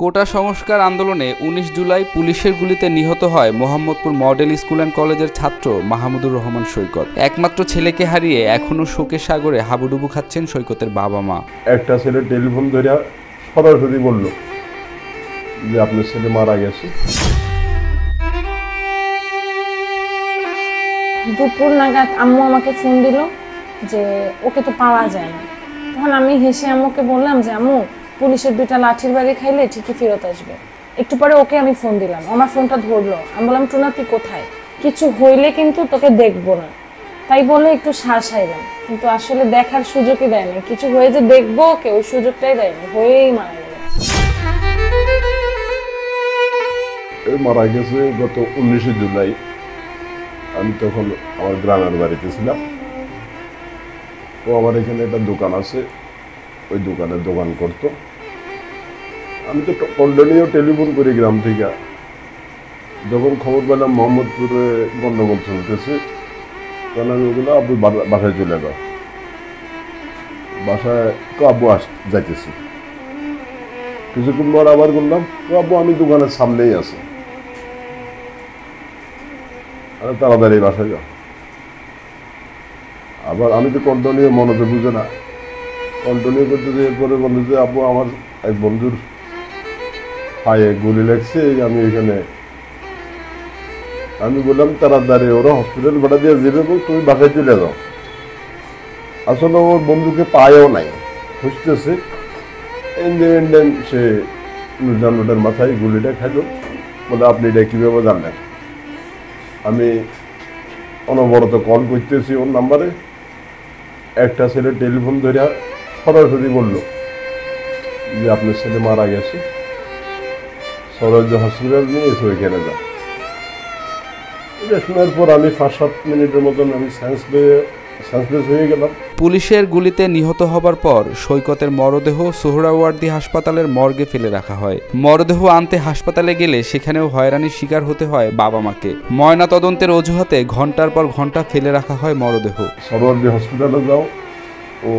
কোটা সংস্কার আন্দোলনে ১৯ জুলাই পুলিশের গুলিতে নিহত হয় মোহাম্মদপুর মডেল স্কুল অ্যান্ড কলেজের ছাত্র মাহমুদুর রহমান সৈকত। একমাত্র ছেলেকে হারিয়ে এখনও শোকের সাগরে হাবুডুবু খাচ্ছেন সৈকতের বাবা মা। একটা ছেলে টেলিফোন ধরে সরাসরি বলল যে আপনার ছেলে মারা গেছে। দুপুর নাগাদ আম্মু আমাকে ফোন দিল যে ওকে তো পাওয়া যায় না। তখন আমি হেসে আম্মুকে বললাম যে আম্মু, পুলিশের 2টা লাঠির বাড়ি খাইলে ঠিকই ফেরত আসবে। একটু পরে ওকে আমি ফোন দিলাম, আমার ফোনটা ধরলো। আমি বললাম টুনা তুই কোথায়, কিছু হইলে কিন্তু তোকে দেখবো না। তাই বলে একটু শ্বাস হাইলাম, কিন্তু আসলে দেখার সুযোগই দেয় না। কিছু হয়ে যে দেখবো ওকে, ওই সুযোগটাই দেয় না, হয়েই মারা গেল। মারা গেছে গত 19 জুলাই। আমি তখন আমার গ্রামের বাড়িতে ছিলাম। ও আমার এখানে একটা দোকান আছে, ওই দোকানে দোকান করতো। আমি তো কন্টিনিউ টেলিফোন করি গ্রাম থেকে। যখন খবর পেলাম মোহাম্মদপুরে গন্ডগোল চলতেছে, তখন আমি ওগুলো আব্বু বাসায় চলে যাও। বাসায় তো আব্বু যাইতেছি। কিছুক্ষণ পর আবার বললাম তো আব্বু আমি দোকানের সামনেই আছি, তাড়াতাড়ি বাসায় যাও। আবার আমি তো কন্টিনিউ মনতে বুঝে না, কন্টিনিউ করতে যে এরপরে বললো যে আব্বু আমার এক বন্ধুর পায়ে গুলি লাগছে, আমি এখানে। আমি বললাম তাড়াতাড়ি ওরা হসপিটাল ভাড়া দিয়ে যাবে, তুমি বাসায় চলে যাও। আসলে ওর বন্ধুকে পায়েও নাই, খুঁজতেছে। সে নুরজানোটার মাথায় গুলিটা খাইল। বলে আপনি এটা কীভাবে জানলেন? আমি অনবরত কল করতেছি ওর নাম্বারে। একটা ছেলে টেলিফোন ধরে সরাসরি বলল যে আপনার ছেলে মারা গেছে, সরজ হসপিটাল নিয়ে এসে ওইখানে যান। এটা শোনার পর আমি 5-7 মিনিটের মতন আমি সেন্সলেস হয়ে গেলাম। পুলিশের গুলিতে নিহত হবার পর সৈকতের মরদেহ সোহরাওয়ার্দী হাসপাতালের মর্গে ফেলে রাখা হয়। মরদেহ আনতে হাসপাতালে গেলে সেখানেও হয়রানির শিকার হতে হয় বাবা মাকে। ময়না তদন্তের অজুহাতে ঘন্টার পর ঘন্টা ফেলে রাখা হয় মরদেহ। সোহরাওয়ার্দী হসপিটালে যাও, ও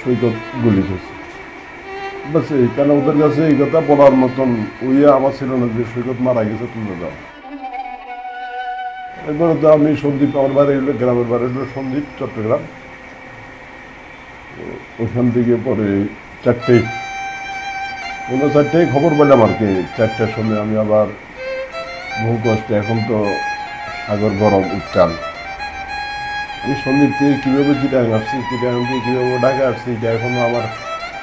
সৈকত গুলি খেয়েছে। বাস এইখানে ওদের কাছে এই কথা বলার মতন ওইয়া আমার ছিল না যে সৈকত মারা গেছে, তুলে দাও। এরপরে তো আমি সন্দীপ, আমার বাড়ি হলো গ্রামের বাড়ি হলো সন্দীপ, চট্টগ্রাম। ওখান থেকে পরে 4টায় খবর পেলাম আর কি। 4টার সময় আমি আবার বহু কষ্টে, এখন তো সাগর গরম উত্তাল, আমি সন্দীপ থেকে কীভাবে চিটাং আসছি, চিটাং থেকে কীভাবে ঢাকা আসছি, এটা এখনও আমার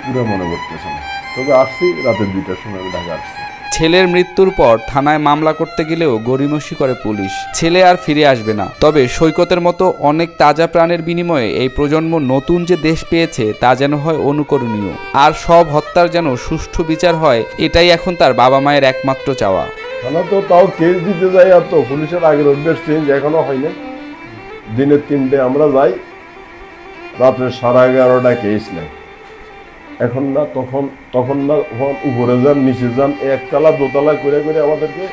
পুরো মনে করতেছে না। তবে আসছি রাতের 2টার সময় আমি ঢাকা আসছি। ছেলের মৃত্যুর পর থানায় মামলা করতে গেলেও গড়িমসি করে পুলিশ। ছেলে আর ফিরে আসবে না। তবে সৈকতের মতো অনেক তাজা প্রাণের বিনিময়ে এই প্রজন্ম নতুন যে দেশ পেয়েছে তা যেন হয় অনুকরণীয়। আর সব হত্যার যেন সুষ্ঠু বিচার হয়, এটাই এখন তার বাবা মায়ের একমাত্র চাওয়া। থানা তো তাও কেস দিতে যাই, আর তো পুলিশের আগের অভ্যেস চেঞ্জ এখনো হয়নি। দিনের 3টে আমরা যাই, রাত্রে 11:30 কেস নেই। এখন না তখন না, উপরে যান নিচে যান, একতলা দোতলা করে করে আমাদেরকে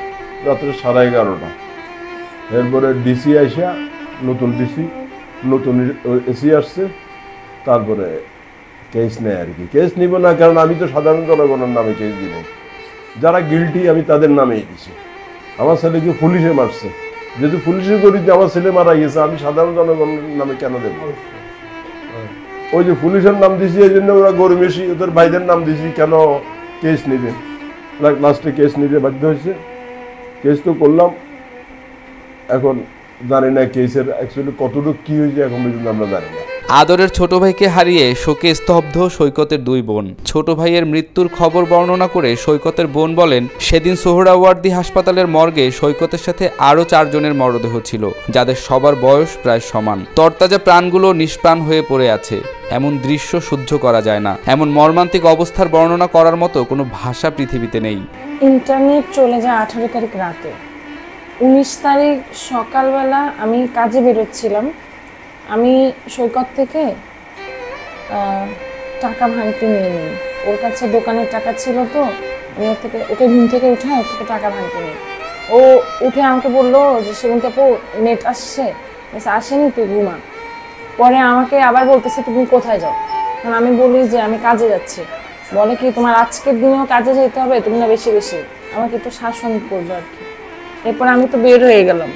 রাত্রে 11:30। এরপরে ডিসি আইসা, নতুন ডিসি, নতুন এসি আসছে, তারপরে কেস নেয় আর কি। কেস নিব না, কারণ আমি তো সাধারণ জনগণের নামে কেস দিই নাই। যারা গিল্টি আমি তাদের নামেই দিছি। আমার ছেলেকে পুলিশে মারছে, যেহেতু পুলিশে করি যে আমার ছেলে মারা গেছে, আমি সাধারণ জনগণের নামে কেন দেব? ওই যে পুলিশের নাম দিছি, এই জন্য ওরা গরমেশি ওদের ভাইদের নাম দিছি, কেন কেস নেবে? লাস্টে কেস নিতে বাধ্য হয়েছে। কেস তো করলাম, এখন জানি না কেসের অ্যাকচুয়ালি কতটুকু কী হয়েছে, এখন পর্যন্ত আমরা জানি না। আদরের ছোট ভাইকে হারিয়ে শোকে স্তব্ধ সৈকতের 2 বোন। ছোট ভাইয়ের মৃত্যুর খবর বর্ণনা করে সৈকতের বোন বলেন, সেদিন সোহরাওয়ার্দী হাসপাতালের মর্গে সৈকতের সাথে আরও 4 জনের মরদেহ ছিল, যাদের সবার বয়স প্রায় সমান। তরতাজা প্রাণগুলো নিষ্প্রাণ হয়ে পড়ে আছে। এমন দৃশ্য সহ্য করা যায় না। এমন মর্মান্তিক অবস্থার বর্ণনা করার মতো কোনো ভাষা পৃথিবীতে নেই। ইন্টারনেট চলে যায় 18 তারিখ রাতে। 19 তারিখ সকালবেলা আমি কাজে বেরোচ্ছিলাম। আমি সৈকত থেকে টাকা ভাঙতে নিয়ে নিই। ওর কাছে দোকানের টাকা ছিল, তো আমি ওকে ঘুম থেকে উঠে ওর থেকে টাকা ভাঙতে নিই। ও উঠে আমাকে বললো যে সেগুনকে আপু নেট আসছে। আসেনি, তুই ঘুমা। পরে আমাকে আবার বলতেছে তুমি কোথায় যাও? কারণ আমি বলি যে আমি কাজে যাচ্ছি। বলে কি তোমার আজকের দিনেও কাজে যেতে হবে, তুমি না বেশি বেশি আমাকে একটু শাসন করবে আর কি। এরপর আমি তো বের হয়ে গেলাম।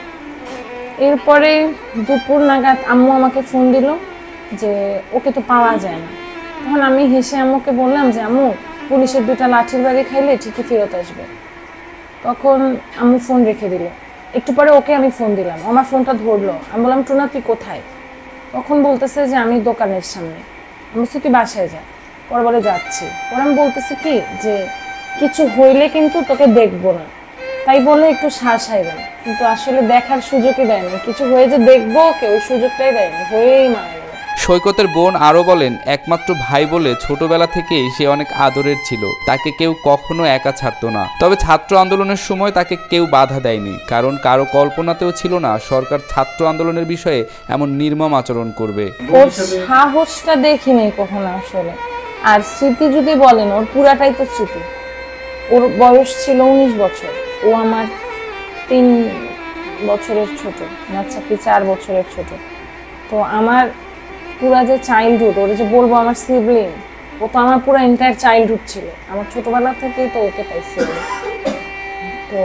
এরপরে দুপুর নাগাদ আম্মু আমাকে ফোন দিল যে ওকে তো পাওয়া যায় না। তখন আমি হেসে আম্মুকে বললাম যে আম্মু পুলিশের 2টা লাঠির বাড়ি খাইলে ঠিকই ফেরত আসবে। তখন আম্মু ফোন রেখে দিল। একটু পরে ওকে আমি ফোন দিলাম, আমার ফোনটা ধরলো। আমি বললাম টুনা তুই কোথায়? তখন বলতেছে যে আমি দোকানের সামনে। আমি বলছি তুই বাসায় যা। পরে বলে যাচ্ছি। পরে আমি বলতেছি কি যে কিছু হইলে কিন্তু তোকে দেখবো না, তাই বলে একটু শাসাই দেন, কিন্তু আসলে দেখার সুযোগই দেয় না। কিছু হয়ে যে দেখবো ওকে ওই সুযোগটাই দেয়নি, হয়েই মারা গেল। সৈকতের বোন আরও বলেন, একমাত্র ভাই বলে ছোটবেলা থেকেই সে অনেক আদরের ছিল, তাকে কেউ কখনো একা ছাড়তো না। তবে ছাত্র আন্দোলনের সময় তাকে কেউ বাধা দেয়নি, কারণ কারো কল্পনাতেও ছিল না সরকার ছাত্র আন্দোলনের বিষয়ে এমন নির্মম আচরণ করবে। ওর সাহসটা দেখিনি কখনো আসলে। আর স্মৃতি যদি বলেন, ওর পুরাটাই তো স্মৃতি। ওর বয়স ছিল 19 বছর, ও আমার 3 বছরের ছোট, আমার চাকরি 4 বছরের ছোট। তো আমার পুরা যে চাইল্ডহুড, ওরা যে বলবো আমার সিবলিং, ও তো আমার পুরো এন্টায়ার চাইল্ডহুড ছিল। আমার ছোটবেলা থেকেই তো ওকে পাইছি। তো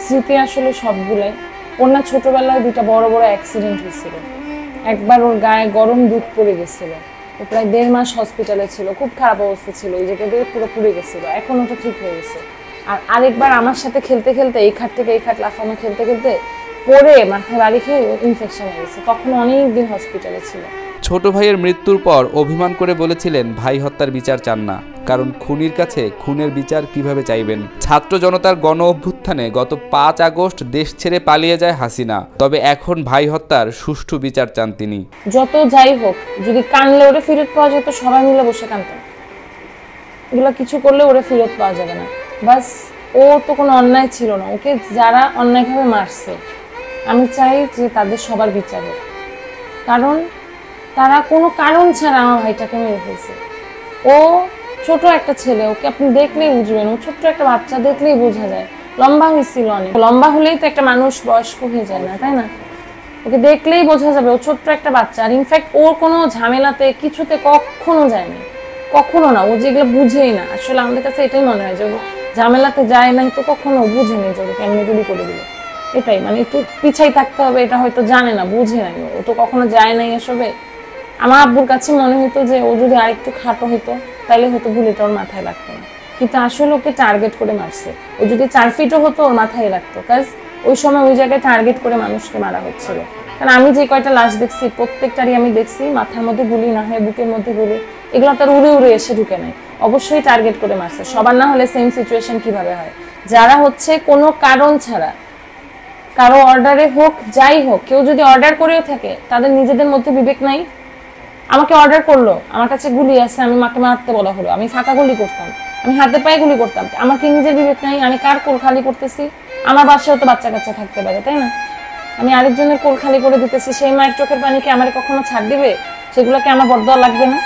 স্মৃতি আসলে সবগুলাই। ওর না ছোটবেলায় 2টা বড় বড় অ্যাক্সিডেন্ট হয়েছিল। একবার ওর গায়ে গরম দুধ পড়ে গেছিল, ও প্রায় 1.5 মাস হসপিটালে ছিল, খুব খারাপ অবস্থা ছিল, এই জায়গা দিয়ে পুরো পুড়ে গেছিল। এখন ওটা ঠিক হয়ে গেছে। আর আরেকবার আমার সাথে খেলতে খেলতে এই খাট থেকে এই খাট লাফানো খেলতে খেলতে পরে মাথায় বাড়ি খেয়ে ইনফেকশন হয়ে গেছে, তখন অনেক দিন হসপিটালে ছিল। ছোট ভাইয়ের মৃত্যুর পর অভিমান করে বলেছিলেন ভাই হত্যার বিচার চান না, কারণ খুনির কাছে খুনের বিচার কিভাবে চাইবেন। ছাত্র জনতার গণ অভ্যুত্থানে গত 5 আগস্ট দেশ ছেড়ে পালিয়ে যায় হাসিনা, তবে এখন ভাই হত্যার সুষ্ঠু বিচার চান তিনি। যত যাই হোক, যদি কানলে ওরে ফেরত পাওয়া যেত, সবাই মিলে বসে কানতাম। এগুলো কিছু করলে ওরে ফেরত পাওয়া যাবে না। বাস ও তো কোনো অন্যায় ছিল না, ওকে যারা অন্যায়ভাবে মারছে আমি চাই যে তাদের সবার বিচার হোক, কারণ তারা কোনো কারণ ছাড়া আমার ভাইটাকে মেরে ফেলছে। ও ছোট একটা ছেলে, ওকে আপনি দেখলেই বুঝবেন, ও ছোট্ট একটা বাচ্চা, দেখলেই বোঝা যায়। লম্বা হয়েছিল অনেক, লম্বা হলেই তো একটা মানুষ বয়স্ক হয়ে যায় না, তাই না? ওকে দেখলেই বোঝা যাবে ও ছোট্ট একটা বাচ্চা। আর ইনফ্যাক্ট ওর কোনো ঝামেলাতে কিছুতে কখনো যায়নি, কখনো না। ও যেগুলো বুঝেই না, আসলে আমাদের কাছে এটাই মনে হয় যে ও ঝামেলাতে যায় নাই, তো কখনো বুঝেনি যে ওকে এমনি গুলি করে দিল। এটাই মানে একটু পিছাই থাকতে হবে, এটা হয়তো জানে না, বুঝে নাই, ও তো কখনো যায় নাই এসবে। আমার আব্বুর কাছে মনে হতো যে ও যদি আরেকটু খাটো হতো তাহলে হয়তো গুলিটা ওর মাথায় লাগতো না, কিন্তু আসলে ওকে টার্গেট করে মারছে। ও যদি 4 ফিটও হতো ওর মাথায় লাগতো, কাজ ওই সময় ওই জায়গায় টার্গেট করে মানুষকে মারা হচ্ছিল। কারণ আমি যে কয়টা লাশ দেখছি প্রত্যেকটারই আমি দেখছি মাথার মধ্যে গুলি, না হয় বুকের মধ্যে গুলি, এগুলো তার উড়ে উড়ে এসে ঢুকে নাই, অবশ্যই টার্গেট করে মারছে। সবার না হলে সেম সিচুয়েশন কিভাবে হয়? যারা হচ্ছে কোনো কারণ ছাড়া, কারো অর্ডারে হোক যাই হোক, কেউ যদি অর্ডার করেও থাকে, তাদের নিজেদের মধ্যে বিবেক নাই। আমাকে অর্ডার করলো, আমার কাছে গুলি আছে, আমি মাকে মারতে বলা হলো, আমি ফাঁকা গুলি করতাম, আমি হাতে পায়ে গুলি করতাম, আমার কি নিজের বিবেক নাই? আমি কার কোল খালি করতেছি? আমার বাসায় তো বাচ্চা কাচ্চা থাকতে পারে, তাই না? আমি আরেকজনের কোল খালি করে দিতেছি, সেই মায়ের চোখের পানিকে আমার কখনো ছাড় দিবে? সেগুলোকে আমার বরদোয়া লাগবে না?